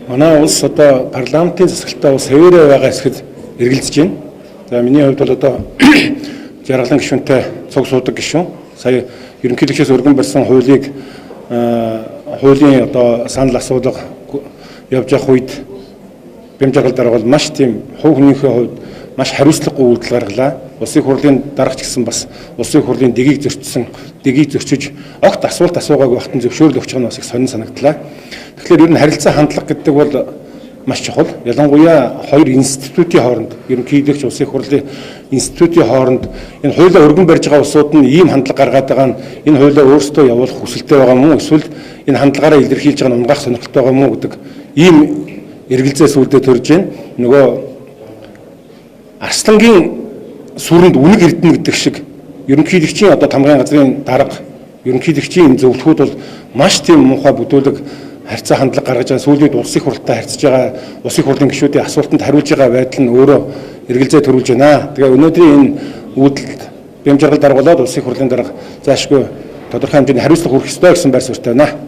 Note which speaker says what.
Speaker 1: Манай улс одоо парламентын засаглалтаа бас хэвээрээ байгаа хэсэгт эргэлзэж байна. За миний хувьд бол одоо жаргалан гишүүнтэй цуг суудаг гишүүн. Сая ерөнхийлөгчөөс өргөн барьсан хуулийг хуулийн одоо санал асуулга явж явах үед бямжаргал дарга бол маш тийм хувь хүнийхээ хувьд маш хариуцлагагүй үйлдэл гаргалаа. Улсын хурлын даргач гэсэн бас улсын хурлын дэгийг зөрчиж огт асуулт асуугаагүй бахтан зөвшөөрөл өгч байгаа нь бас их сонин санагдлаа. Тэгэхээр ер нь харилцаа хандлага гэдэг бол маш чухал. Ялангуяа хоёр институтийн хооронд, ерөнхийлөгч улсын хурлын институтийн хооронд энэ хуулиа өргөн барьж байгаа улсууд нь ийм хандлага гаргаад байгаа нь энэ хуулиа өөрсдөө явуулах хүсэлтэй байгаа мó эсвэл энэ хандлагаараа илэрхийлж байгаа нь унгах сонирхолтой байгаа мó гэдэг ийм эргэлзээс үлдээ төрж байна. Нөгөө Арслангийн сүрэнд үнэг эрдэнэ гэдэг шиг ерөнхийлөгчийн одоо тамгын газрын дарга, ерөнхийлөгчийн зөвлөхүүд бол маш тийм муухай бүдүүлэг харьцаа хандлага гаргаж байгаа. Сүүлийн улсын хурлтай харьцаж байгаа улсын хурлын гишүүдийн асуултанд хариулж байгаа байдал нь өөрөө эргэлзээ төрүүлж байна. Тэгээ өнөөдрийн энэ үүдэлд бямжаргал даргуулаад улсын хурлын дарга заашгүй тодорхой хэмжээний хариуцлага хүргэх ёстой гэсэн байр суурьтай байна.